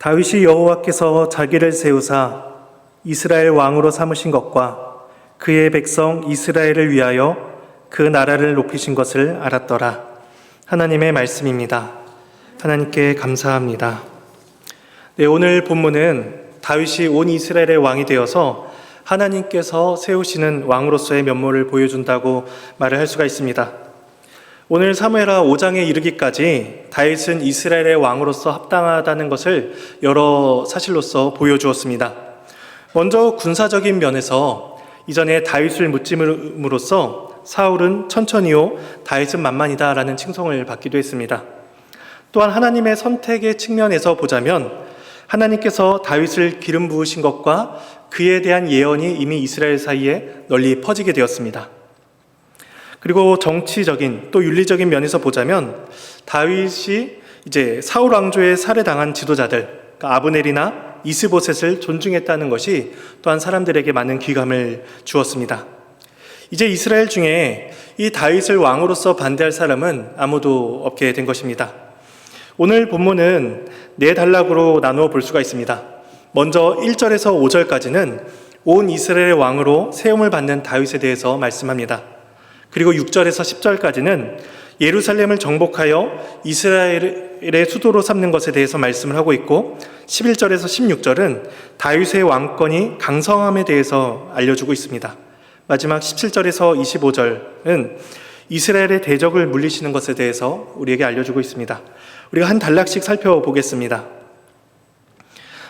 다윗이 여호와께서 자기를 세우사 이스라엘 왕으로 삼으신 것과 그의 백성 이스라엘을 위하여 그 나라를 높이신 것을 알았더라. 하나님의 말씀입니다. 하나님께 감사합니다. 네, 오늘 본문은 다윗이 온 이스라엘의 왕이 되어서 하나님께서 세우시는 왕으로서의 면모를 보여준다고 말을 할 수가 있습니다. 오늘 사무엘하 5장에 이르기까지 다윗은 이스라엘의 왕으로서 합당하다는 것을 여러 사실로서 보여주었습니다. 먼저 군사적인 면에서 이전에 다윗을 무찌름으로써 사울은 천천히요 다윗은 만만이다라는 칭송을 받기도 했습니다. 또한 하나님의 선택의 측면에서 보자면 하나님께서 다윗을 기름 부으신 것과 그에 대한 예언이 이미 이스라엘 사이에 널리 퍼지게 되었습니다. 그리고 정치적인 또 윤리적인 면에서 보자면 다윗이 이제 사울 왕조에 살해당한 지도자들, 그러니까 아브넬이나 이스보셋을 존중했다는 것이 또한 사람들에게 많은 귀감을 주었습니다. 이제 이스라엘 중에 이 다윗을 왕으로서 반대할 사람은 아무도 없게 된 것입니다. 오늘 본문은 네 단락으로 나누어 볼 수가 있습니다. 먼저 1절에서 5절까지는 온 이스라엘의 왕으로 세움을 받는 다윗에 대해서 말씀합니다. 그리고 6절에서 10절까지는 예루살렘을 정복하여 이스라엘의 수도로 삼는 것에 대해서 말씀을 하고 있고 11절에서 16절은 다윗의 왕권이 강성함에 대해서 알려주고 있습니다. 마지막 17절에서 25절은 이스라엘의 대적을 물리시는 것에 대해서 우리에게 알려주고 있습니다. 우리가 한 단락씩 살펴보겠습니다.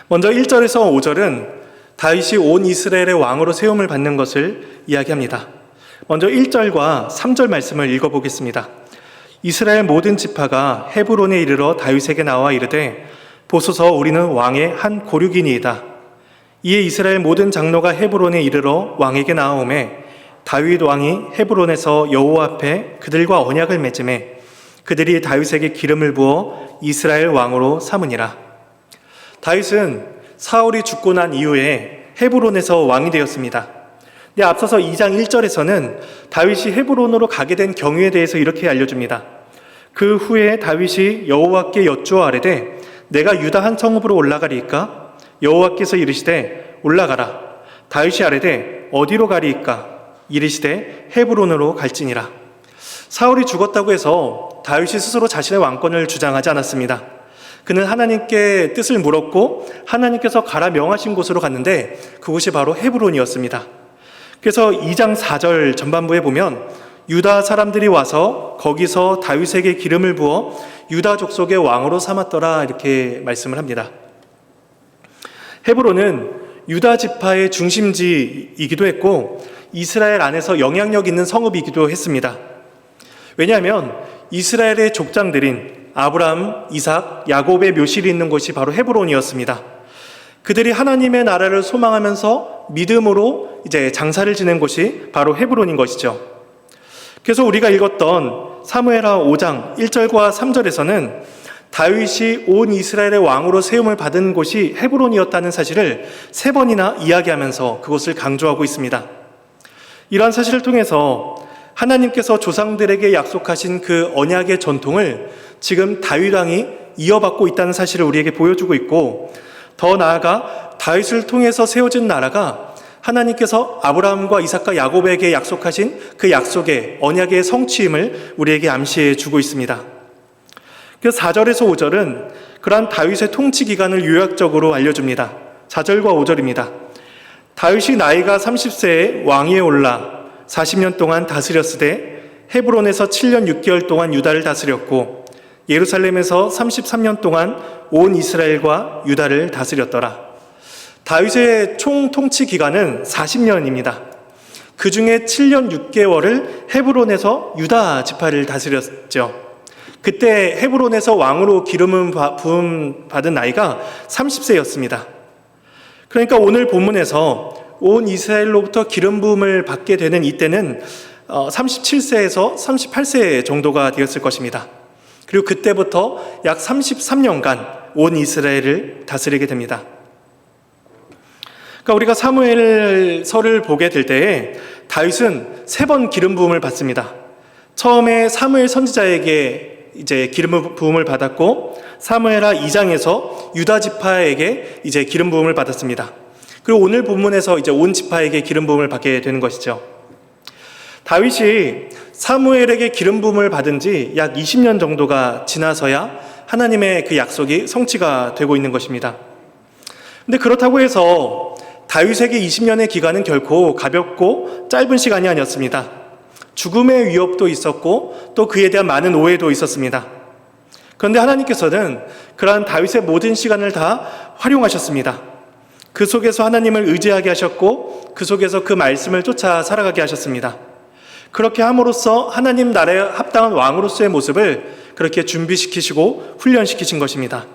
먼저 1절에서 5절은 다윗이 온 이스라엘의 왕으로 세움을 받는 것을 이야기합니다. 먼저 1절과 3절 말씀을 읽어보겠습니다. 이스라엘 모든 지파가 헤브론에 이르러 다윗에게 나와 이르되 보소서 우리는 왕의 한 고륙이니이다. 이에 이스라엘 모든 장로가 헤브론에 이르러 왕에게 나아오매 다윗 왕이 헤브론에서 여호와 앞에 그들과 언약을 맺음에 그들이 다윗에게 기름을 부어 이스라엘 왕으로 삼으니라. 다윗은 사울이 죽고 난 이후에 헤브론에서 왕이 되었습니다. 근데 앞서서 2장 1절에서는 다윗이 헤브론으로 가게 된 경위에 대해서 이렇게 알려줍니다. 그 후에 다윗이 여호와께 여쭈어 아뢰되 내가 유다 한 성읍으로 올라가리이까? 여호와께서 이르시되 올라가라. 다윗이 아뢰되 어디로 가리이까? 이르시되 헤브론으로 갈지니라. 사울이 죽었다고 해서 다윗이 스스로 자신의 왕권을 주장하지 않았습니다. 그는 하나님께 뜻을 물었고 하나님께서 가라 명하신 곳으로 갔는데 그곳이 바로 헤브론이었습니다. 그래서 2장 4절 전반부에 보면 유다 사람들이 와서 거기서 다윗에게 기름을 부어 유다 족속의 왕으로 삼았더라 이렇게 말씀을 합니다. 헤브론은 유다 지파의 중심지이기도 했고 이스라엘 안에서 영향력 있는 성읍이기도 했습니다. 왜냐하면 이스라엘의 족장들인 아브라함, 이삭, 야곱의 묘실이 있는 곳이 바로 헤브론이었습니다. 그들이 하나님의 나라를 소망하면서 믿음으로 이제 장사를 지낸 곳이 바로 헤브론인 것이죠. 그래서 우리가 읽었던 사무엘하 5장 1절과 3절에서는 다윗이 온 이스라엘의 왕으로 세움을 받은 곳이 헤브론이었다는 사실을 3번이나 이야기하면서 그것을 강조하고 있습니다. 이러한 사실을 통해서 하나님께서 조상들에게 약속하신 그 언약의 전통을 지금 다윗 왕이 이어받고 있다는 사실을 우리에게 보여주고 있고 더 나아가 다윗을 통해서 세워진 나라가 하나님께서 아브라함과 이삭과 야곱에게 약속하신 그 약속의 언약의 성취임을 우리에게 암시해 주고 있습니다. 그래서 4절에서 5절은 그러한 다윗의 통치 기간을 요약적으로 알려줍니다. 4절과 5절입니다. 다윗이 나이가 30세에 왕위에 올라 40년 동안 다스렸으되 헤브론에서 7년 6개월 동안 유다를 다스렸고 예루살렘에서 33년 동안 온 이스라엘과 유다를 다스렸더라. 다윗의 총 통치 기간은 40년입니다. 그 중에 7년 6개월을 헤브론에서 유다 지파를 다스렸죠. 그때 헤브론에서 왕으로 기름 부음 받은 나이가 30세였습니다. 그러니까 오늘 본문에서 온 이스라엘로부터 기름 부음을 받게 되는 이때는 37세에서 38세 정도가 되었을 것입니다. 그리고 그때부터 약 33년간 온 이스라엘을 다스리게 됩니다. 그러니까 우리가 사무엘서를 보게 될 때에 다윗은 3번 기름 부음을 받습니다. 처음에 사무엘 선지자에게 이제 기름 부음을 받았고 사무엘하 2장에서 유다 지파에게 이제 기름 부음을 받았습니다. 그리고 오늘 본문에서 이제 온 지파에게 기름 부음을 받게 되는 것이죠. 다윗이 사무엘에게 기름 부음을 받은 지 약 20년 정도가 지나서야 하나님의 그 약속이 성취가 되고 있는 것입니다. 근데 그렇다고 해서 다윗에게 20년의 기간은 결코 가볍고 짧은 시간이 아니었습니다. 죽음의 위협도 있었고 또 그에 대한 많은 오해도 있었습니다. 그런데 하나님께서는 그러한 다윗의 모든 시간을 다 활용하셨습니다. 그 속에서 하나님을 의지하게 하셨고 그 속에서 그 말씀을 쫓아 살아가게 하셨습니다. 그렇게 함으로써 하나님 나라에 합당한 왕으로서의 모습을 그렇게 준비시키시고 훈련시키신 것입니다.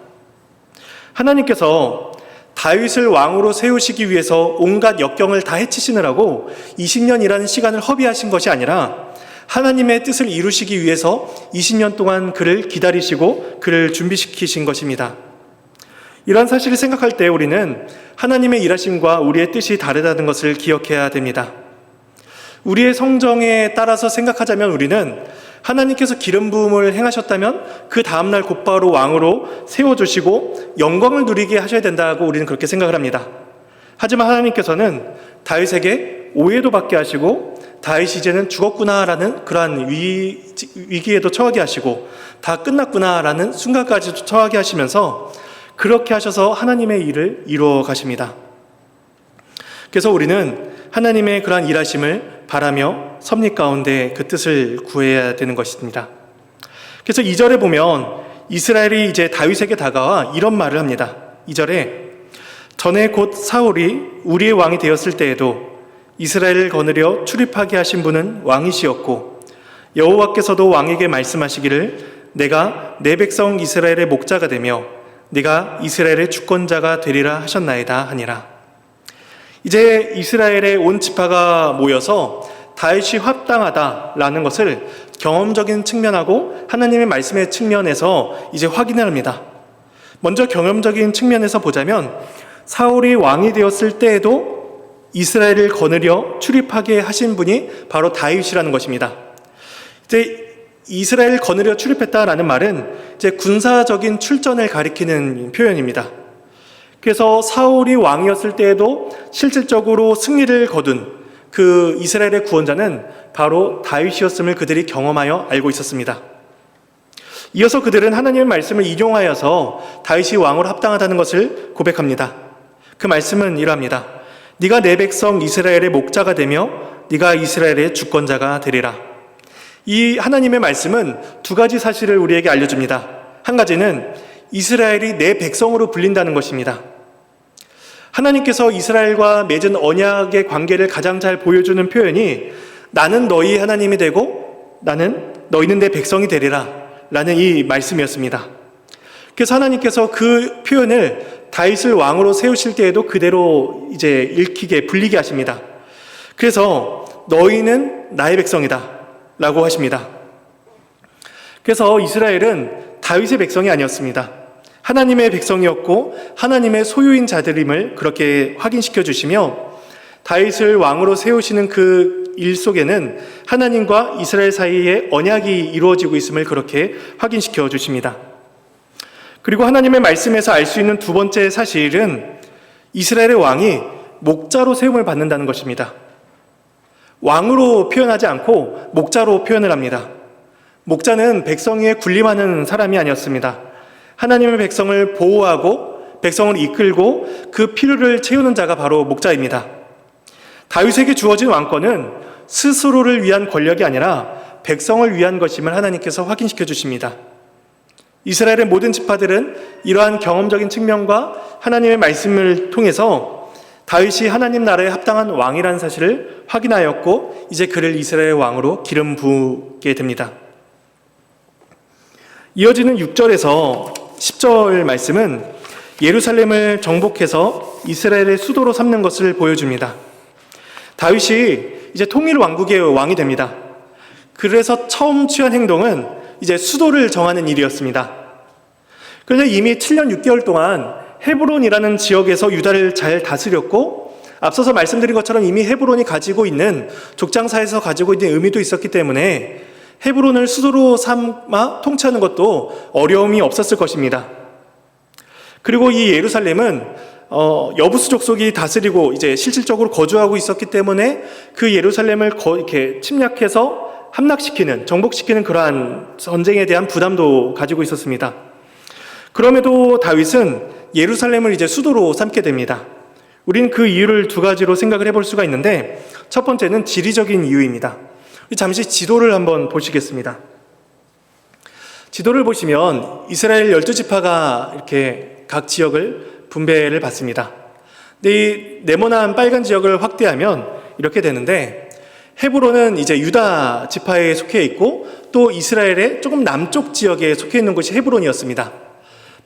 하나님께서 다윗을 왕으로 세우시기 위해서 온갖 역경을 다 헤치시느라고 20년이라는 시간을 허비하신 것이 아니라 하나님의 뜻을 이루시기 위해서 20년 동안 그를 기다리시고 그를 준비시키신 것입니다. 이러한 사실을 생각할 때 우리는 하나님의 일하심과 우리의 뜻이 다르다는 것을 기억해야 됩니다. 우리의 성정에 따라서 생각하자면 우리는 하나님께서 기름 부음을 행하셨다면 그 다음날 곧바로 왕으로 세워주시고 영광을 누리게 하셔야 된다고 우리는 그렇게 생각을 합니다. 하지만 하나님께서는 다윗에게 오해도 받게 하시고 다윗이 이제는 죽었구나라는 그러한 위기에도 처하게 하시고 다 끝났구나라는 순간까지도 처하게 하시면서 그렇게 하셔서 하나님의 일을 이루어 가십니다. 그래서 우리는 하나님의 그러한 일하심을 바라며 섭리 가운데 그 뜻을 구해야 되는 것입니다. 그래서 2절에 보면 이스라엘이 이제 다윗에게 다가와 이런 말을 합니다. 2절에 전에 곧 사울이 우리의 왕이 되었을 때에도 이스라엘을 거느려 출입하게 하신 분은 왕이시었고 여호와께서도 왕에게 말씀하시기를 내가 내 백성 이스라엘의 목자가 되며 네가 이스라엘의 주권자가 되리라 하셨나이다 하니라. 이제 이스라엘의 온 지파가 모여서 다윗이 합당하다라는 것을 경험적인 측면하고 하나님의 말씀의 측면에서 이제 확인을 합니다. 먼저 경험적인 측면에서 보자면 사울이 왕이 되었을 때에도 이스라엘을 거느려 출입하게 하신 분이 바로 다윗이라는 것입니다. 이제 이스라엘을 거느려 출입했다라는 말은 이제 군사적인 출전을 가리키는 표현입니다. 그래서 사울이 왕이었을 때에도 실질적으로 승리를 거둔 그 이스라엘의 구원자는 바로 다윗이었음을 그들이 경험하여 알고 있었습니다. 이어서 그들은 하나님의 말씀을 인용하여서 다윗이 왕으로 합당하다는 것을 고백합니다. 그 말씀은 이러합니다. 네가 내 백성 이스라엘의 목자가 되며 네가 이스라엘의 주권자가 되리라. 이 하나님의 말씀은 두 가지 사실을 우리에게 알려줍니다. 한 가지는 이스라엘이 내 백성으로 불린다는 것입니다. 하나님께서 이스라엘과 맺은 언약의 관계를 가장 잘 보여주는 표현이 나는 너희 하나님이 되고 너희는 내 백성이 되리라 라는 이 말씀이었습니다. 그래서 하나님께서 그 표현을 다윗을 왕으로 세우실 때에도 그대로 이제 읽히게 불리게 하십니다. 그래서 너희는 나의 백성이다 라고 하십니다. 그래서 이스라엘은 다윗의 백성이 아니었습니다. 하나님의 백성이었고 하나님의 소유인 자들임을 그렇게 확인시켜 주시며 다윗을 왕으로 세우시는 그 일 속에는 하나님과 이스라엘 사이에 언약이 이루어지고 있음을 그렇게 확인시켜 주십니다. 그리고 하나님의 말씀에서 알 수 있는 두 번째 사실은 이스라엘의 왕이 목자로 세움을 받는다는 것입니다. 왕으로 표현하지 않고 목자로 표현을 합니다. 목자는 백성 위에 군림하는 사람이 아니었습니다. 하나님의 백성을 보호하고 백성을 이끌고 그 필요를 채우는 자가 바로 목자입니다. 다윗에게 주어진 왕권은 스스로를 위한 권력이 아니라 백성을 위한 것임을 하나님께서 확인시켜 주십니다. 이스라엘의 모든 지파들은 이러한 경험적인 측면과 하나님의 말씀을 통해서 다윗이 하나님 나라에 합당한 왕이라는 사실을 확인하였고 이제 그를 이스라엘 왕으로 기름 부게 됩니다. 이어지는 6절에서 10절 말씀은 예루살렘을 정복해서 이스라엘의 수도로 삼는 것을 보여줍니다. 다윗이 이제 통일 왕국의 왕이 됩니다. 그래서 처음 취한 행동은 이제 수도를 정하는 일이었습니다. 그런데 이미 7년 6개월 동안 헤브론이라는 지역에서 유다를 잘 다스렸고 앞서서 말씀드린 것처럼 이미 헤브론이 가지고 있는 족장사에서 가지고 있는 의미도 있었기 때문에 헤브론을 수도로 삼아 통치하는 것도 어려움이 없었을 것입니다. 그리고 이 예루살렘은 여부수 족속이 다스리고 이제 실질적으로 거주하고 있었기 때문에 그 예루살렘을 이렇게 침략해서 함락시키는, 정복시키는 그러한 전쟁에 대한 부담도 가지고 있었습니다. 그럼에도 다윗은 예루살렘을 이제 수도로 삼게 됩니다. 우리는 그 이유를 두 가지로 생각을 해볼 수가 있는데, 첫 번째는 지리적인 이유입니다. 잠시 지도를 한번 보시겠습니다. 지도를 보시면 이스라엘 12지파가 이렇게 각 지역을 분배를 받습니다. 근데 이 네모난 빨간 지역을 확대하면 이렇게 되는데, 헤브론은 이제 유다 지파에 속해 있고 또 이스라엘의 조금 남쪽 지역에 속해 있는 곳이 헤브론이었습니다.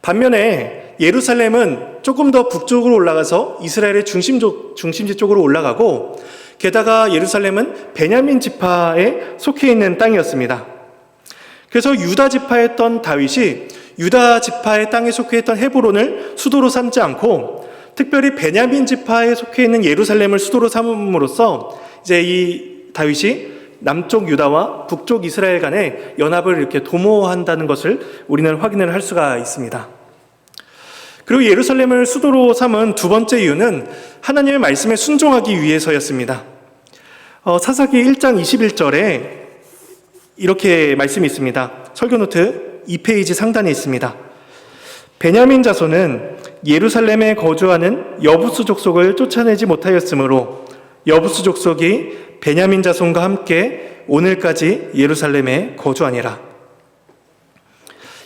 반면에 예루살렘은 조금 더 북쪽으로 올라가서 이스라엘의 중심지 쪽으로 올라가고, 게다가 예루살렘은 베냐민 지파에 속해 있는 땅이었습니다. 그래서 유다 지파였던 다윗이 유다 지파의 땅에 속해 있던 헤브론을 수도로 삼지 않고 특별히 베냐민 지파에 속해 있는 예루살렘을 수도로 삼음으로써 이제 이 다윗이 남쪽 유다와 북쪽 이스라엘 간의 연합을 이렇게 도모한다는 것을 우리는 확인을 할 수가 있습니다. 그리고 예루살렘을 수도로 삼은 두 번째 이유는 하나님의 말씀에 순종하기 위해서였습니다. 사사기 1장 21절에 이렇게 말씀이 있습니다. 설교노트 2페이지 상단에 있습니다. 베냐민 자손은 예루살렘에 거주하는 여부수 족속을 쫓아내지 못하였으므로 여부수 족속이 베냐민 자손과 함께 오늘까지 예루살렘에 거주하니라.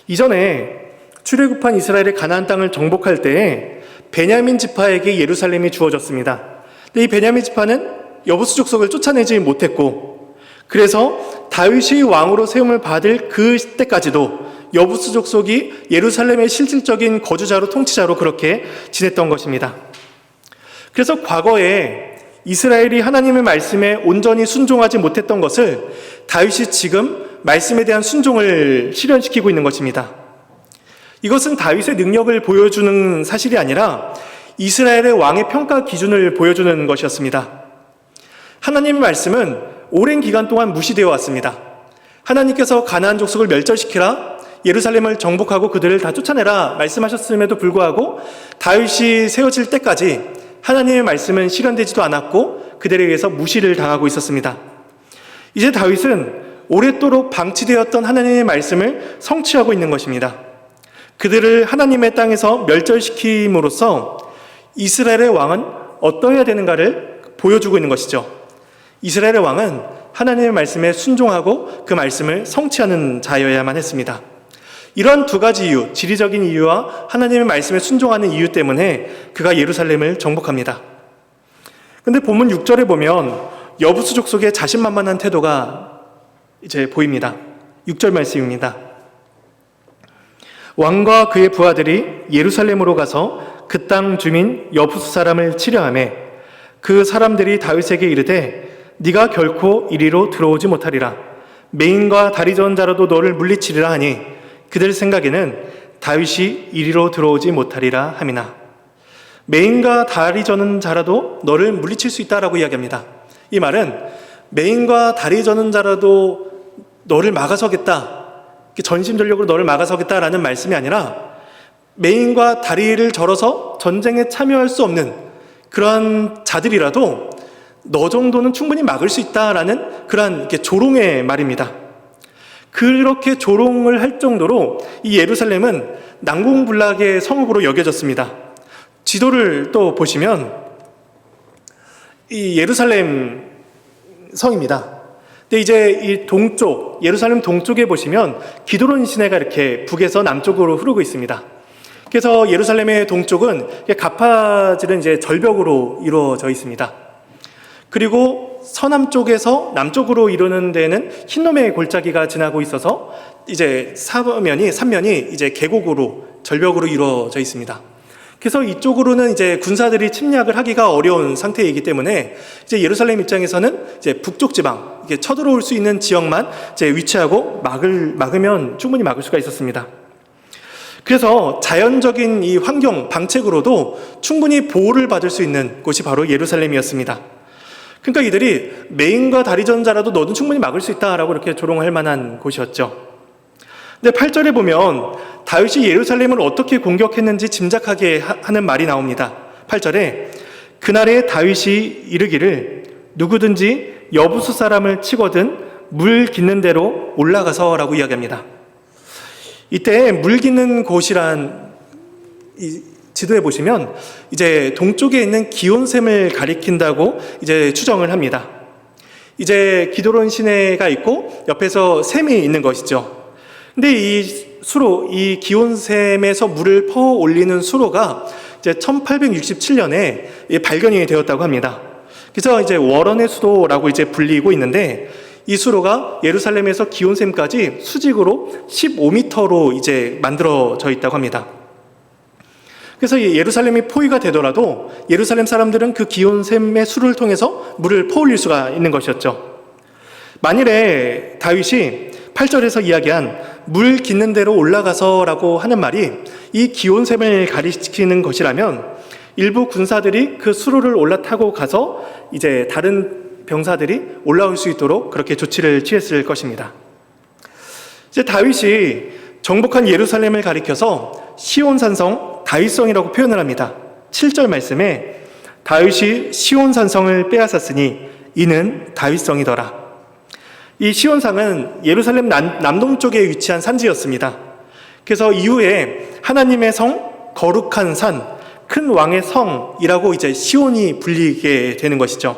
이전에 출애굽한 이스라엘의 가나안 땅을 정복할 때에 베냐민 지파에게 예루살렘이 주어졌습니다. 근데 이 베냐민 지파는 여부수 족속을 쫓아내지 못했고, 그래서 다윗이 왕으로 세움을 받을 그 때까지도 여부수 족속이 예루살렘의 실질적인 거주자로, 통치자로 그렇게 지냈던 것입니다. 그래서 과거에 이스라엘이 하나님의 말씀에 온전히 순종하지 못했던 것을 다윗이 지금 말씀에 대한 순종을 실현시키고 있는 것입니다. 이것은 다윗의 능력을 보여주는 사실이 아니라 이스라엘의 왕의 평가 기준을 보여주는 것이었습니다. 하나님의 말씀은 오랜 기간 동안 무시되어 왔습니다. 하나님께서 가나안 족속을 멸절시키라, 예루살렘을 정복하고 그들을 다 쫓아내라 말씀하셨음에도 불구하고 다윗이 세워질 때까지 하나님의 말씀은 실현되지도 않았고 그들에 의해서 무시를 당하고 있었습니다. 이제 다윗은 오랫도록 방치되었던 하나님의 말씀을 성취하고 있는 것입니다. 그들을 하나님의 땅에서 멸절시킴으로써 이스라엘의 왕은 어떠해야 되는가를 보여주고 있는 것이죠. 이스라엘의 왕은 하나님의 말씀에 순종하고 그 말씀을 성취하는 자여야만 했습니다. 이런 두 가지 이유, 지리적인 이유와 하나님의 말씀에 순종하는 이유 때문에 그가 예루살렘을 정복합니다. 근데 본문 6절에 보면 여부수 족속의 자신만만한 태도가 이제 보입니다. 6절 말씀입니다. 왕과 그의 부하들이 예루살렘으로 가서 그 땅 주민 여부수 사람을 치려하매 그 사람들이 다윗에게 이르되 네가 결코 이리로 들어오지 못하리라. 맹인과 다리 저은 자라도 너를 물리치리라 하니 그들 생각에는 다윗이 이리로 들어오지 못하리라 함이나. 맹인과 다리 저는 자라도 너를 물리칠 수 있다라고 이야기합니다. 이 말은 맹인과 다리 저는 자라도 너를 막아서겠다, 전심전력으로 너를 막아서겠다라는 말씀이 아니라 맹인과 다리를 절어서 전쟁에 참여할 수 없는 그러한 자들이라도 너 정도는 충분히 막을 수 있다라는 그러한 조롱의 말입니다. 그렇게 조롱을 할 정도로 이 예루살렘은 난공불락의 성읍으로 여겨졌습니다. 지도를 또 보시면 이 예루살렘 성입니다. 근데 이제 이 동쪽, 예루살렘 동쪽에 보시면 기드론 시내가 이렇게 북에서 남쪽으로 흐르고 있습니다. 그래서 예루살렘의 동쪽은 가파질은 이제 절벽으로 이루어져 있습니다. 그리고 서남쪽에서 남쪽으로 이루는 데는 흰놈의 골짜기가 지나고 있어서 이제 삼면이 이제 계곡으로, 절벽으로 이루어져 있습니다. 그래서 이쪽으로는 이제 군사들이 침략을 하기가 어려운 상태이기 때문에 이제 예루살렘 입장에서는 이제 북쪽 지방, 이게 쳐들어올 수 있는 지역만 이제 위치하고 막으면 충분히 막을 수가 있었습니다. 그래서 자연적인 이 환경, 방책으로도 충분히 보호를 받을 수 있는 곳이 바로 예루살렘이었습니다. 그러니까 이들이 메인과 다리전자라도 너는 충분히 막을 수 있다라고 이렇게 조롱할 만한 곳이었죠. 근데 8절에 보면 다윗이 예루살렘을 어떻게 공격했는지 짐작하게 하는 말이 나옵니다. 8절에 그날에 다윗이 이르기를 누구든지 여부수 사람을 치거든 물 깃는 대로 올라가서라고 이야기합니다. 이때 물 깃는 곳이란 이 지도에 보시면 이제 동쪽에 있는 기온샘을 가리킨다고 이제 추정을 합니다. 이제 기드론 시내가 있고 옆에서 샘이 있는 것이죠. 근데 이 기온샘에서 물을 퍼 올리는 수로가 이제 1867년에 발견이 되었다고 합니다. 그래서 이제 월원의 수로라고 이제 불리고 있는데 이 수로가 예루살렘에서 기온샘까지 수직으로 15m로 이제 만들어져 있다고 합니다. 그래서 예루살렘이 포위가 되더라도 예루살렘 사람들은 그 기온샘의 수로를 통해서 물을 퍼올릴 수가 있는 것이었죠. 만일에 다윗이 8절에서 이야기한 물 깃는 대로 올라가서라고 하는 말이 이 기온샘을 가리키는 것이라면 일부 군사들이 그 수로를 올라타고 가서 이제 다른 병사들이 올라올 수 있도록 그렇게 조치를 취했을 것입니다. 이제 다윗이 정복한 예루살렘을 가리켜서 시온산성 다윗성이라고 표현을 합니다. 7절 말씀에 다윗이 시온산성을 빼앗았으니 이는 다윗성이더라. 이 시온산은 예루살렘 남동쪽에 위치한 산지였습니다. 그래서 이후에 하나님의 성, 거룩한 산, 큰 왕의 성이라고 이제 시온이 불리게 되는 것이죠.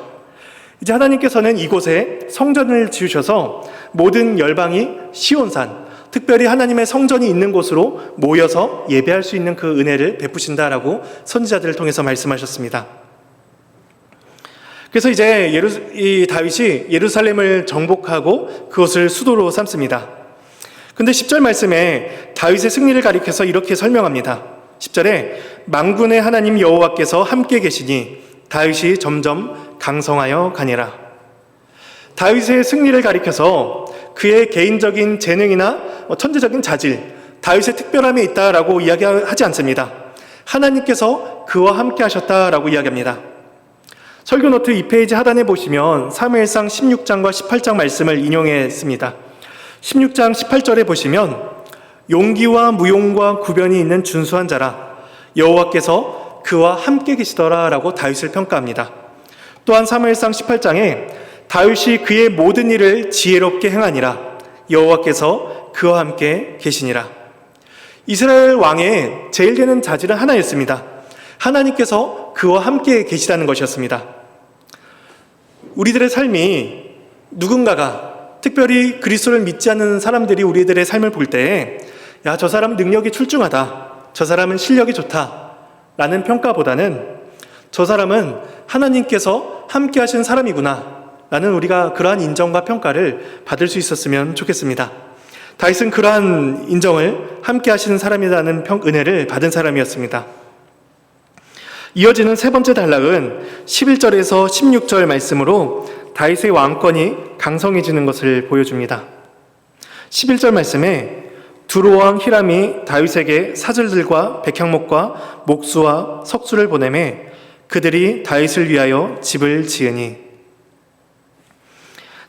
이제 하나님께서는 이곳에 성전을 지으셔서 모든 열방이 시온산, 특별히 하나님의 성전이 있는 곳으로 모여서 예배할 수 있는 그 은혜를 베푸신다라고 선지자들을 통해서 말씀하셨습니다. 그래서 이제 이 다윗이 예루살렘을 정복하고 그것을 수도로 삼습니다. 근데 10절 말씀에 다윗의 승리를 가리켜서 이렇게 설명합니다. 10절에 만군의 하나님 여호와께서 함께 계시니 다윗이 점점 강성하여 가니라. 다윗의 승리를 가리켜서 그의 개인적인 재능이나 천재적인 자질, 다윗의 특별함이 있다라고 이야기하지 않습니다. 하나님께서 그와 함께 하셨다라고 이야기합니다. 설교 노트 2페이지 하단에 보시면 사무엘상 16장과 18장 말씀을 인용했습니다. 16장 18절에 보시면 용기와 무용과 구변이 있는 준수한 자라 여호와께서 그와 함께 계시더라라고 다윗을 평가합니다. 또한 사무엘상 18장에 다윗이 그의 모든 일을 지혜롭게 행하니라 여호와께서 그와 함께 계시니라. 이스라엘 왕의 제일 되는 자질은 하나였습니다. 하나님께서 그와 함께 계시다는 것이었습니다. 우리들의 삶이 누군가가 특별히 그리스도를 믿지 않는 사람들이 우리들의 삶을 볼 때 야, 저 사람 능력이 출중하다, 저 사람은 실력이 좋다 라는 평가보다는 저 사람은 하나님께서 함께 하신 사람이구나 라는 우리가 그러한 인정과 평가를 받을 수 있었으면 좋겠습니다. 다윗은 그러한 인정을 함께 하시는 사람이라는 은혜를 받은 사람이었습니다. 이어지는 세 번째 단락은 11절에서 16절 말씀으로 다윗의 왕권이 강성해지는 것을 보여줍니다. 11절 말씀에 두로왕 히람이 다윗에게 사절들과 백향목과 목수와 석수를 보내매 그들이 다윗을 위하여 집을 지으니.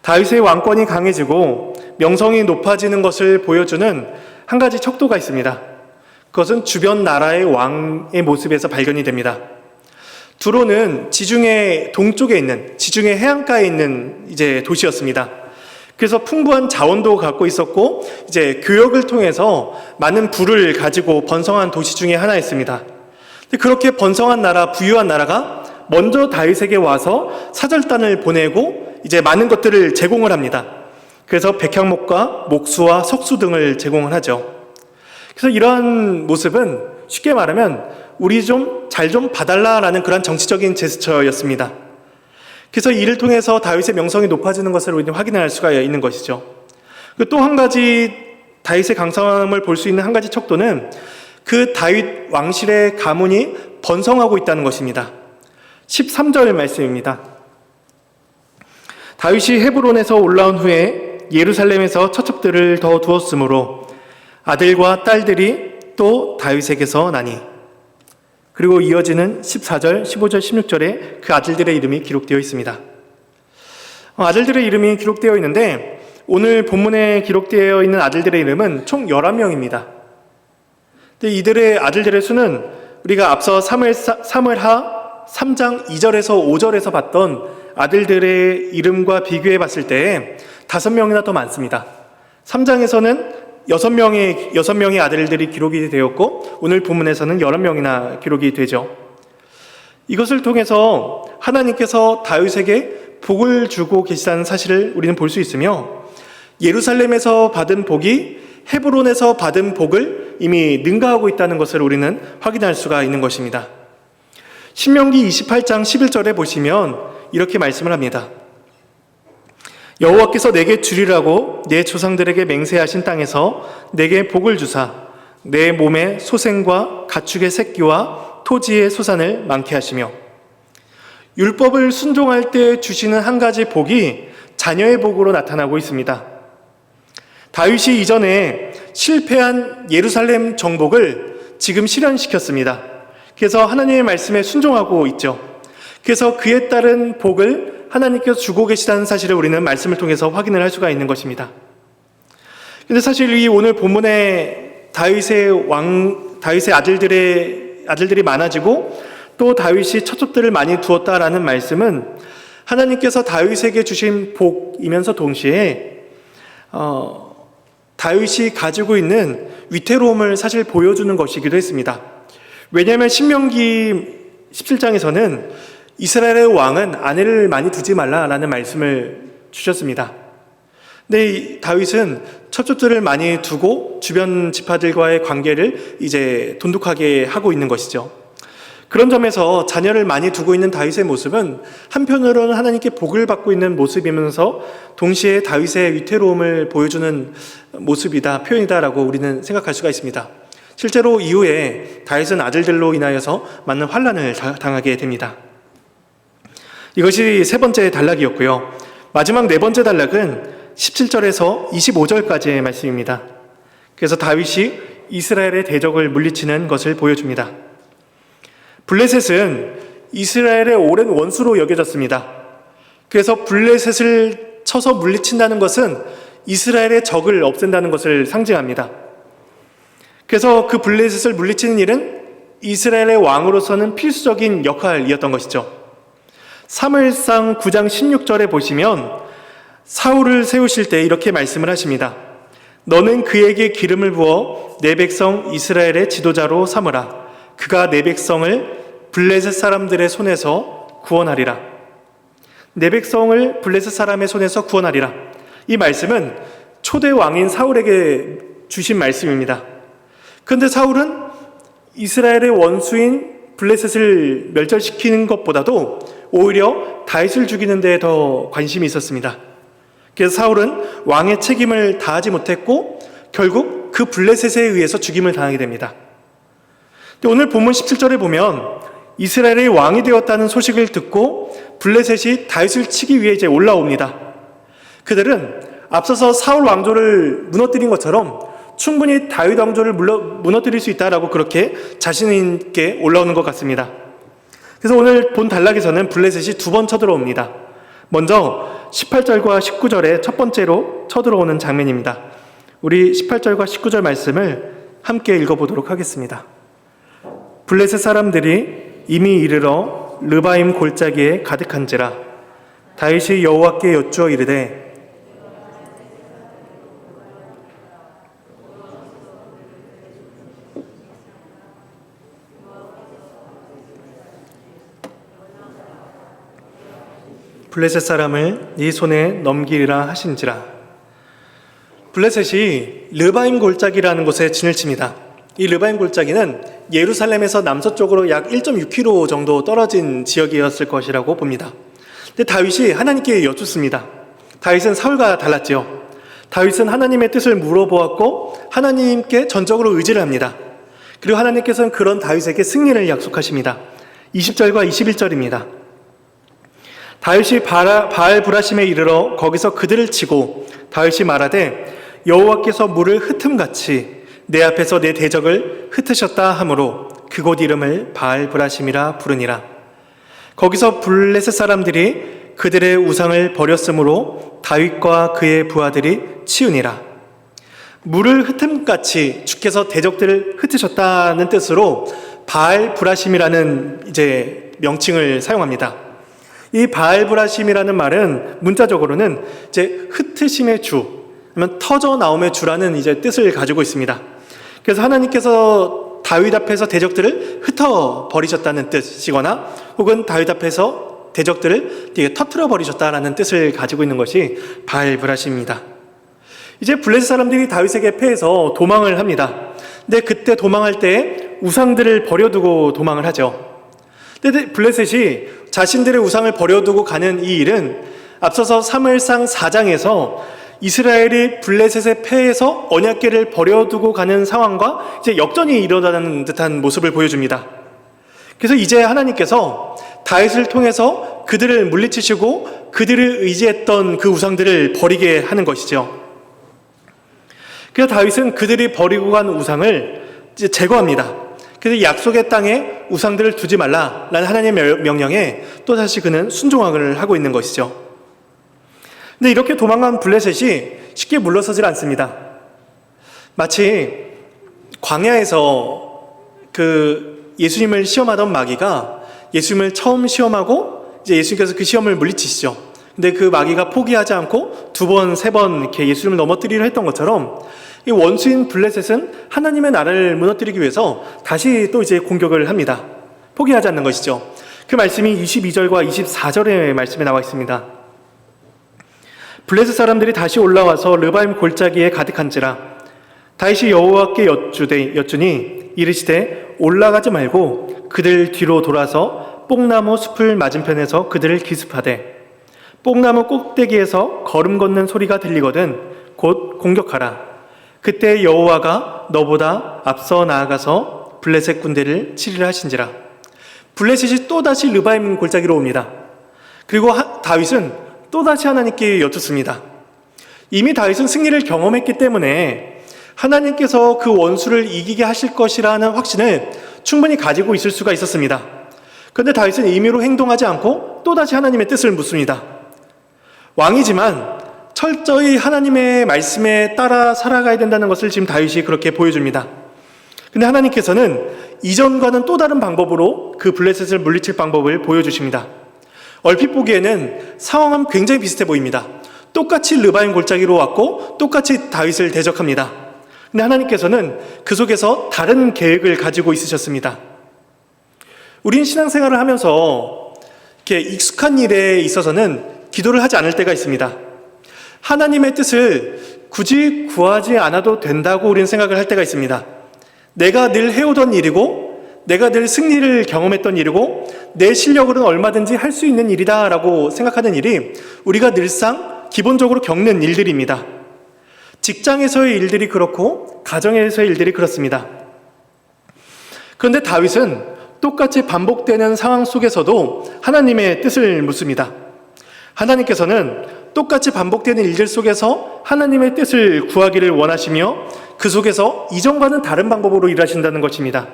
다윗의 왕권이 강해지고 명성이 높아지는 것을 보여주는 한 가지 척도가 있습니다. 그것은 주변 나라의 왕의 모습에서 발견이 됩니다. 두로는 지중해 동쪽에 있는, 지중해 해안가에 있는 이제 도시였습니다. 그래서 풍부한 자원도 갖고 있었고, 이제 교역을 통해서 많은 부를 가지고 번성한 도시 중에 하나였습니다. 그렇게 번성한 나라, 부유한 나라가 먼저 다윗에게 와서 사절단을 보내고 이제 많은 것들을 제공을 합니다. 그래서 백향목과 목수와 석수 등을 제공을 하죠. 그래서 이러한 모습은 쉽게 말하면 우리 잘 좀 봐달라라는 그런 정치적인 제스처였습니다. 그래서 이를 통해서 다윗의 명성이 높아지는 것을 우리는 확인할 수가 있는 것이죠. 또 한 가지 다윗의 강성함을 볼 수 있는 한 가지 척도는 그 다윗 왕실의 가문이 번성하고 있다는 것입니다. 13절 말씀입니다. 다윗이 헤브론에서 올라온 후에 예루살렘에서 처첩들을 더 두었으므로 아들과 딸들이 또 다윗에게서 나니. 그리고 이어지는 14절, 15절, 16절에 그 아들들의 이름이 기록되어 있습니다. 아들들의 이름이 기록되어 있는데 오늘 본문에 기록되어 있는 아들들의 이름은 총 11명입니다. 근데 이들의 아들들의 수는 우리가 앞서 사무엘하 3장 2절에서 5절에서 봤던 아들들의 이름과 비교해 봤을 때 5명이나 더 많습니다. 3장에서는 6명의 아들들이 기록이 되었고 오늘 본문에서는 11명이나 기록이 되죠. 이것을 통해서 하나님께서 다윗에게 복을 주고 계시다는 사실을 우리는 볼 수 있으며 예루살렘에서 받은 복이 헤브론에서 받은 복을 이미 능가하고 있다는 것을 우리는 확인할 수가 있는 것입니다. 신명기 28장 11절에 보시면 이렇게 말씀을 합니다. 여호와께서 내게 주리라고 내 조상들에게 맹세하신 땅에서 내게 복을 주사 내 몸에 소생과 가축의 새끼와 토지의 소산을 많게 하시며 율법을 순종할 때 주시는 한 가지 복이 자녀의 복으로 나타나고 있습니다. 다윗이 이전에 실패한 예루살렘 정복을 지금 실현시켰습니다. 그래서 하나님의 말씀에 순종하고 있죠. 그래서 그에 따른 복을 하나님께서 주고 계시다는 사실을 우리는 말씀을 통해서 확인을 할 수가 있는 것입니다. 근데 사실 이 오늘 본문에 다윗의 아들들이 많아지고 또 다윗이 첩첩들을 많이 두었다라는 말씀은 하나님께서 다윗에게 주신 복이면서 동시에 다윗이 가지고 있는 위태로움을 사실 보여주는 것이기도 했습니다. 왜냐하면 신명기 17장에서는 이스라엘의 왕은 아내를 많이 두지 말라라는 말씀을 주셨습니다. 근데 다윗은 첩첩들을 많이 두고 주변 지파들과의 관계를 이제 돈독하게 하고 있는 것이죠. 그런 점에서 자녀를 많이 두고 있는 다윗의 모습은 한편으로는 하나님께 복을 받고 있는 모습이면서 동시에 다윗의 위태로움을 보여주는 모습이다, 표현이다라고 우리는 생각할 수가 있습니다. 실제로 이후에 다윗은 아들들로 인하여서 많은 환난을 당하게 됩니다. 이것이 세 번째 단락이었고요. 마지막 네 번째 단락은 17절에서 25절까지의 말씀입니다. 그래서 다윗이 이스라엘의 대적을 물리치는 것을 보여줍니다. 블레셋은 이스라엘의 오랜 원수로 여겨졌습니다. 그래서 블레셋을 쳐서 물리친다는 것은 이스라엘의 적을 없앤다는 것을 상징합니다. 그래서 그 블레셋을 물리치는 일은 이스라엘의 왕으로서는 필수적인 역할이었던 것이죠. 사무엘상 9장 16절에 보시면 사울을 세우실 때 이렇게 말씀을 하십니다. 너는 그에게 기름을 부어 내 백성 이스라엘의 지도자로 삼으라. 그가 내 백성을 블레셋 사람들의 손에서 구원하리라. 내 백성을 블레셋 사람의 손에서 구원하리라. 이 말씀은 초대 왕인 사울에게 주신 말씀입니다. 그런데 사울은 이스라엘의 원수인 블레셋을 멸절시키는 것보다도 오히려 다윗을 죽이는 데 더 관심이 있었습니다. 그래서 사울은 왕의 책임을 다하지 못했고 결국 그 블레셋에 의해서 죽임을 당하게 됩니다. 오늘 본문 17절에 보면 이스라엘의 왕이 되었다는 소식을 듣고 블레셋이 다윗을 치기 위해 이제 올라옵니다. 그들은 앞서서 사울 왕조를 무너뜨린 것처럼 충분히 다윗 왕조를 무너뜨릴 수 있다라고 그렇게 자신 있게 올라오는 것 같습니다. 그래서 오늘 본 단락에서는 블레셋이 두 번 쳐들어옵니다. 먼저 18절과 19절에 첫 번째로 쳐들어오는 장면입니다. 우리 18절과 19절 말씀을 함께 읽어보도록 하겠습니다. 블레셋 사람들이 이미 이르러 르바임 골짜기에 가득한지라 다윗이 여호와께 여쭈어 이르되 블레셋 사람을 네 손에 넘기리라 하신지라. 블레셋이 르바임 골짜기라는 곳에 진을 칩니다. 이 르바임 골짜기는 예루살렘에서 남서쪽으로 약 1.6km 정도 떨어진 지역이었을 것이라고 봅니다. 근데 다윗이 하나님께 여쭙습니다. 다윗은 사울과 달랐지요. 다윗은 하나님의 뜻을 물어보았고 하나님께 전적으로 의지를 합니다. 그리고 하나님께서는 그런 다윗에게 승리를 약속하십니다. 20절과 21절입니다. 다윗이 바알 브라심에 이르러 거기서 그들을 치고 다윗이 말하되 여호와께서 물을 흩음같이 내 앞에서 내 대적을 흩으셨다 하므로 그곳 이름을 바알 브라심이라 부르니라. 거기서 블레셋 사람들이 그들의 우상을 버렸으므로 다윗과 그의 부하들이 치우니라. 물을 흩음같이 주께서 대적들을 흩으셨다는 뜻으로 바알 브라심이라는 이제 명칭을 사용합니다. 이 바알 브라심이라는 말은 문자적으로는 이제 흩으심의 주, 아니면 터져 나옴의 주라는 이제 뜻을 가지고 있습니다. 그래서 하나님께서 다윗 앞에서 대적들을 흩어 버리셨다는 뜻이거나 혹은 다윗 앞에서 대적들을 터트려 버리셨다라는 뜻을 가지고 있는 것이 바알 브라심입니다. 이제 블레셋 사람들이 다윗에게 패해서 도망을 합니다. 근데 그때 도망할 때 우상들을 버려두고 도망을 하죠. 근데 블레셋이 자신들의 우상을 버려두고 가는 이 일은 앞서서 사무엘상 4장에서 이스라엘이 블레셋에 패해서 언약궤를 버려두고 가는 상황과 이제 역전이 일어나는 듯한 모습을 보여줍니다. 그래서 이제 하나님께서 다윗을 통해서 그들을 물리치시고 그들을 의지했던 그 우상들을 버리게 하는 것이죠. 그래서 다윗은 그들이 버리고 간 우상을 이제 제거합니다. 그래서 약속의 땅에 우상들을 두지 말라라는 하나님의 명령에 또다시 그는 순종을 하고 있는 것이죠. 근데 이렇게 도망간 블레셋이 쉽게 물러서질 않습니다. 마치 광야에서 그 예수님을 시험하던 마귀가 예수님을 처음 시험하고 이제 예수님께서 그 시험을 물리치시죠. 근데 그 마귀가 포기하지 않고 두 번, 세 번 이렇게 예수님을 넘어뜨리려 했던 것처럼 이 원수인 블레셋은 하나님의 나라를 무너뜨리기 위해서 다시 또 이제 공격을 합니다. 포기하지 않는 것이죠. 그 말씀이 22절과 24절의 말씀에 나와 있습니다. 블레셋 사람들이 다시 올라와서 르바임 골짜기에 가득한지라 다윗이 여호와께 여쭈니 이르시되 올라가지 말고 그들 뒤로 돌아서 뽕나무 숲을 맞은편에서 그들을 기습하되 뽕나무 꼭대기에서 걸음 걷는 소리가 들리거든 곧 공격하라. 그때 여호와가 너보다 앞서 나아가서 블레셋 군대를 치리라 하신지라. 블레셋이 또다시 르바임 골짜기로 옵니다. 그리고 다윗은 또다시 하나님께 여쭙습니다. 이미 다윗은 승리를 경험했기 때문에 하나님께서 그 원수를 이기게 하실 것이라는 확신을 충분히 가지고 있을 수가 있었습니다. 그런데 다윗은 임의로 행동하지 않고 또다시 하나님의 뜻을 묻습니다. 왕이지만 철저히 하나님의 말씀에 따라 살아가야 된다는 것을 지금 다윗이 그렇게 보여줍니다. 근데 하나님께서는 이전과는 또 다른 방법으로 그 블레셋을 물리칠 방법을 보여주십니다. 얼핏 보기에는 상황은 굉장히 비슷해 보입니다. 똑같이 르바임 골짜기로 왔고 똑같이 다윗을 대적합니다. 근데 하나님께서는 그 속에서 다른 계획을 가지고 있으셨습니다. 우린 신앙생활을 하면서 이렇게 익숙한 일에 있어서는 기도를 하지 않을 때가 있습니다. 하나님의 뜻을 굳이 구하지 않아도 된다고 우리는 생각을 할 때가 있습니다. 내가 늘 해오던 일이고 내가 늘 승리를 경험했던 일이고 내 실력으로는 얼마든지 할 수 있는 일이다라고 생각하는 일이 우리가 늘상 기본적으로 겪는 일들입니다. 직장에서의 일들이 그렇고 가정에서의 일들이 그렇습니다. 그런데 다윗은 똑같이 반복되는 상황 속에서도 하나님의 뜻을 묻습니다. 하나님께서는 똑같이 반복되는 일들 속에서 하나님의 뜻을 구하기를 원하시며 그 속에서 이전과는 다른 방법으로 일하신다는 것입니다.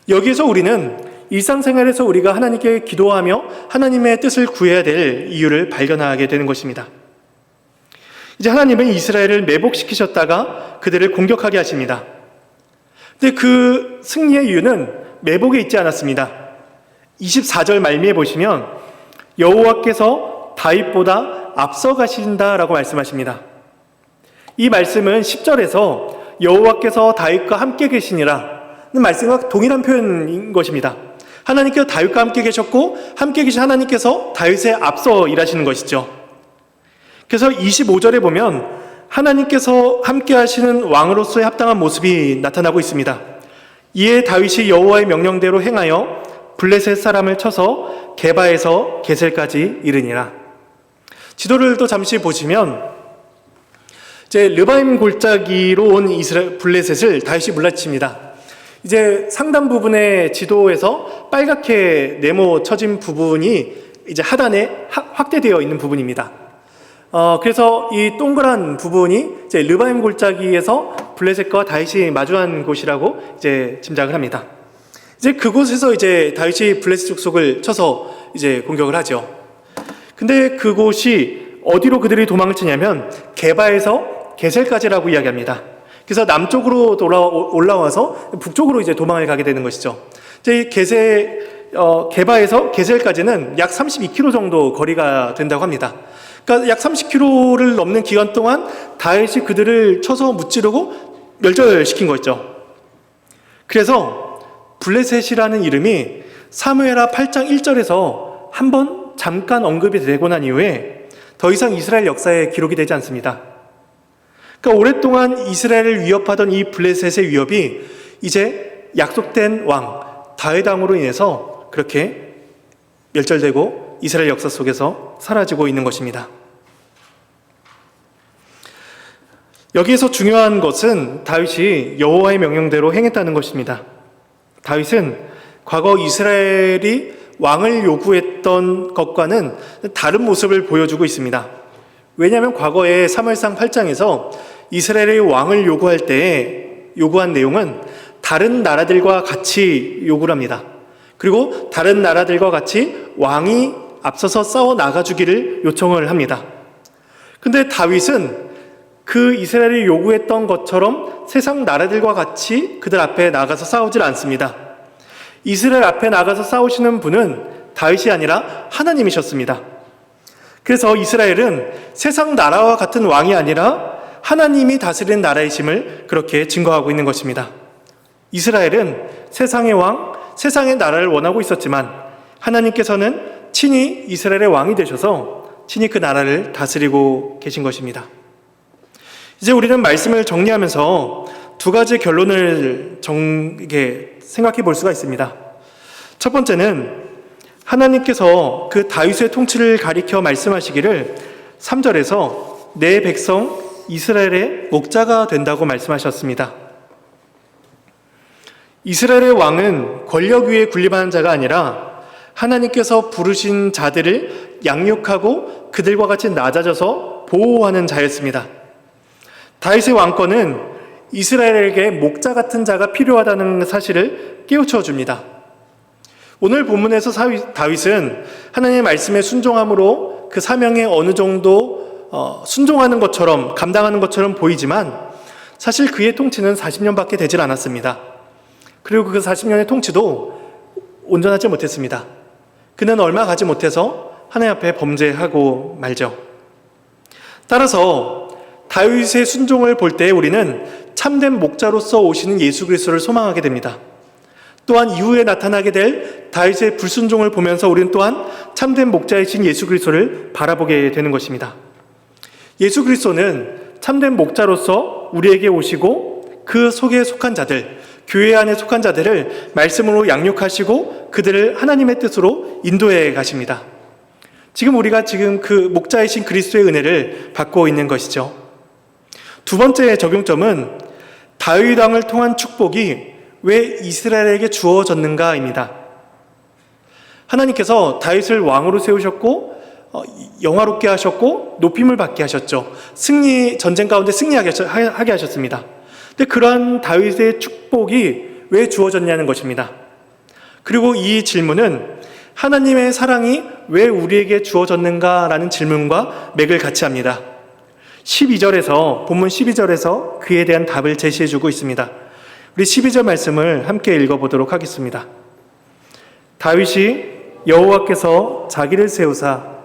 여기에서 우리는 일상생활에서 우리가 하나님께 기도하며 하나님의 뜻을 구해야 될 이유를 발견하게 되는 것입니다. 이제 하나님은 이스라엘을 매복시키셨다가 그들을 공격하게 하십니다. 근데 그 승리의 이유는 매복에 있지 않았습니다. 24절 말미에 보시면 여호와께서 다윗보다 앞서가신다라고 말씀하십니다. 이 말씀은 10절에서 여호와께서 다윗과 함께 계시니라 는 말씀과 동일한 표현인 것입니다. 하나님께서 다윗과 함께 계셨고 함께 계신 하나님께서 다윗에 앞서 일하시는 것이죠. 그래서 25절에 보면 하나님께서 함께 하시는 왕으로서의 합당한 모습이 나타나고 있습니다. 이에 다윗이 여호와의 명령대로 행하여 블레셋 사람을 쳐서 게바에서 게셀까지 이르니라. 지도를 또 잠시 보시면 이제 르바임 골짜기로 온 블레셋을 다윗이 물리칩니다. 이제 상단 부분의 지도에서 빨갛게 네모 쳐진 부분이 이제 하단에 확대되어 있는 부분입니다. 그래서 이 동그란 부분이 이제 르바임 골짜기에서 블레셋과 다윗이 마주한 곳이라고 이제 짐작을 합니다. 이제 그곳에서 이제 다윗이 블레셋 족속을 쳐서 이제 공격을 하죠. 근데 그곳이 어디로 그들이 도망을 치냐면 게바에서 게셀까지라고 이야기합니다. 그래서 남쪽으로 올라와서 북쪽으로 이제 도망을 가게 되는 것이죠. 이제 게바에서 게셀까지는 약 32km 정도 거리가 된다고 합니다. 그러니까 약 30km를 넘는 기간 동안 다윗이 그들을 쳐서 무찌르고 멸절시킨 거죠. 그래서 블레셋이라는 이름이 사무엘하 8장 1절에서 한번 잠깐 언급이 되고 난 이후에 더 이상 이스라엘 역사에 기록이 되지 않습니다. 그러니까 오랫동안 이스라엘을 위협하던 이 블레셋의 위협이 이제 약속된 왕 다윗 왕으로 인해서 그렇게 멸절되고 이스라엘 역사 속에서 사라지고 있는 것입니다. 여기에서 중요한 것은 다윗이 여호와의 명령대로 행했다는 것입니다. 다윗은 과거 이스라엘이 왕을 요구했던 것과는 다른 모습을 보여주고 있습니다. 왜냐하면 과거에 사무엘상 8장에서 이스라엘의 왕을 요구할 때 요구한 내용은 다른 나라들과 같이 요구를 합니다. 그리고 다른 나라들과 같이 왕이 앞서서 싸워 나가주기를 요청을 합니다. 근데 다윗은 그 이스라엘이 요구했던 것처럼 세상 나라들과 같이 그들 앞에 나가서 싸우질 않습니다. 이스라엘 앞에 나가서 싸우시는 분은 다윗이 아니라 하나님이셨습니다. 그래서 이스라엘은 세상 나라와 같은 왕이 아니라 하나님이 다스리는 나라이심을 그렇게 증거하고 있는 것입니다. 이스라엘은 세상의 왕, 세상의 나라를 원하고 있었지만 하나님께서는 친히 이스라엘의 왕이 되셔서 친히 그 나라를 다스리고 계신 것입니다. 이제 우리는 말씀을 정리하면서 두 가지 결론을 생각해 볼 수가 있습니다. 첫 번째는 하나님께서 그 다윗의 통치를 가리켜 말씀하시기를 3절에서 내 백성 이스라엘의 목자가 된다고 말씀하셨습니다. 이스라엘의 왕은 권력 위에 군림하는 자가 아니라 하나님께서 부르신 자들을 양육하고 그들과 같이 낮아져서 보호하는 자였습니다. 다윗의 왕권은 이스라엘에게 목자 같은 자가 필요하다는 사실을 깨우쳐 줍니다. 오늘 본문에서 다윗은 하나님의 말씀에 순종함으로 그 사명에 어느 정도 순종하는 것처럼 감당하는 것처럼 보이지만 사실 그의 통치는 40년밖에 되질 않았습니다. 그리고 그 40년의 통치도 온전하지 못했습니다. 그는 얼마 가지 못해서 하나님 앞에 범죄하고 말죠. 따라서 다윗의 순종을 볼 때 우리는 참된 목자로서 오시는 예수 그리스도를 소망하게 됩니다. 또한 이후에 나타나게 될 다윗의 불순종을 보면서 우리는 또한 참된 목자이신 예수 그리스도를 바라보게 되는 것입니다. 예수 그리스도는 참된 목자로서 우리에게 오시고 그 속에 속한 자들, 교회 안에 속한 자들을 말씀으로 양육하시고 그들을 하나님의 뜻으로 인도해 가십니다. 우리가 그 목자이신 그리스도의 은혜를 받고 있는 것이죠. 두 번째 적용점은 다윗 왕을 통한 축복이 왜 이스라엘에게 주어졌는가입니다. 하나님께서 다윗을 왕으로 세우셨고 영화롭게 하셨고 높임을 받게 하셨죠. 전쟁 가운데 승리하게 하셨습니다. 근데 그러한 다윗의 축복이 왜 주어졌냐는 것입니다. 그리고 이 질문은 하나님의 사랑이 왜 우리에게 주어졌는가라는 질문과 맥을 같이 합니다. 본문 12절에서 그에 대한 답을 제시해주고 있습니다. 우리 12절 말씀을 함께 읽어보도록 하겠습니다. 다윗이 여호와께서 자기를 세우사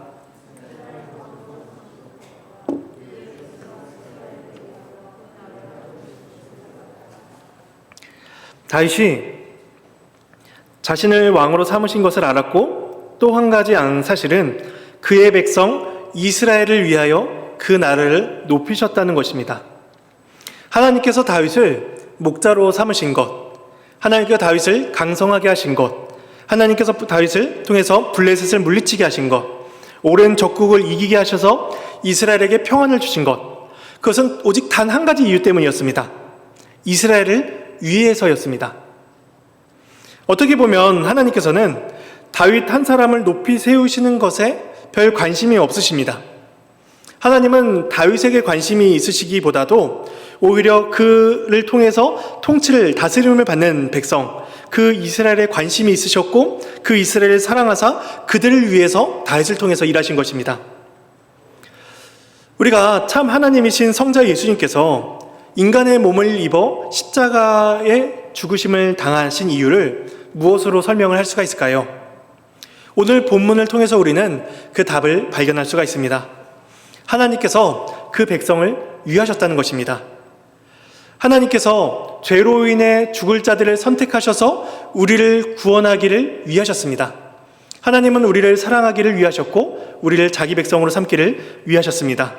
다윗이 자신을 왕으로 삼으신 것을 알았고 또 한 가지 아는 사실은 그의 백성 이스라엘을 위하여 그 나라를 높이셨다는 것입니다. 하나님께서 다윗을 목자로 삼으신 것, 하나님께서 다윗을 강성하게 하신 것, 하나님께서 다윗을 통해서 블레셋을 물리치게 하신 것, 오랜 적국을 이기게 하셔서 이스라엘에게 평안을 주신 것, 그것은 오직 단 한 가지 이유 때문이었습니다. 이스라엘을 위해서였습니다. 어떻게 보면 하나님께서는 다윗 한 사람을 높이 세우시는 것에 별 관심이 없으십니다. 하나님은 다윗에게 관심이 있으시기보다도 오히려 그를 통해서 통치를, 다스림을 받는 백성, 그 이스라엘에 관심이 있으셨고 그 이스라엘을 사랑하사 그들을 위해서 다윗을 통해서 일하신 것입니다. 우리가 참 하나님이신 성자 예수님께서 인간의 몸을 입어 십자가의 죽으심을 당하신 이유를 무엇으로 설명을 할 수가 있을까요? 오늘 본문을 통해서 우리는 그 답을 발견할 수가 있습니다. 하나님께서 그 백성을 위하셨다는 것입니다. 하나님께서 죄로 인해 죽을 자들을 선택하셔서 우리를 구원하기를 위하셨습니다. 하나님은 우리를 사랑하기를 위하셨고 우리를 자기 백성으로 삼기를 위하셨습니다.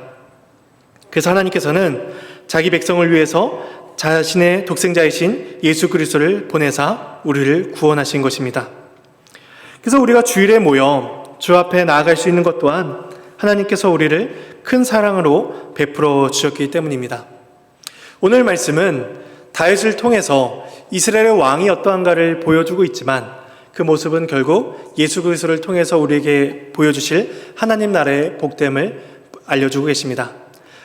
그래서 하나님께서는 자기 백성을 위해서 자신의 독생자이신 예수 그리스도를 보내사 우리를 구원하신 것입니다. 그래서 우리가 주일에 모여 주 앞에 나아갈 수 있는 것 또한 하나님께서 우리를 큰 사랑으로 베풀어 주셨기 때문입니다. 오늘 말씀은 다윗을 통해서 이스라엘의 왕이 어떠한가를 보여주고 있지만 그 모습은 결국 예수 그리스도를 통해서 우리에게 보여주실 하나님 나라의 복됨을 알려주고 계십니다.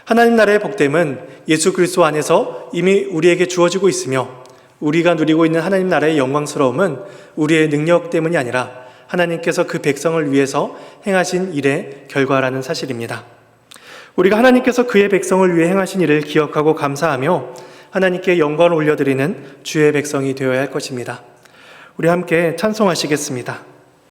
하나님 나라의 복됨은 예수 그리스도 안에서 이미 우리에게 주어지고 있으며 우리가 누리고 있는 하나님 나라의 영광스러움은 우리의 능력 때문이 아니라 하나님께서 그 백성을 위해서 행하신 일의 결과라는 사실입니다. 우리가 하나님께서 그의 백성을 위해 행하신 일을 기억하고 감사하며 하나님께 영광을 올려드리는 주의 백성이 되어야 할 것입니다. 우리 함께 찬송하시겠습니다.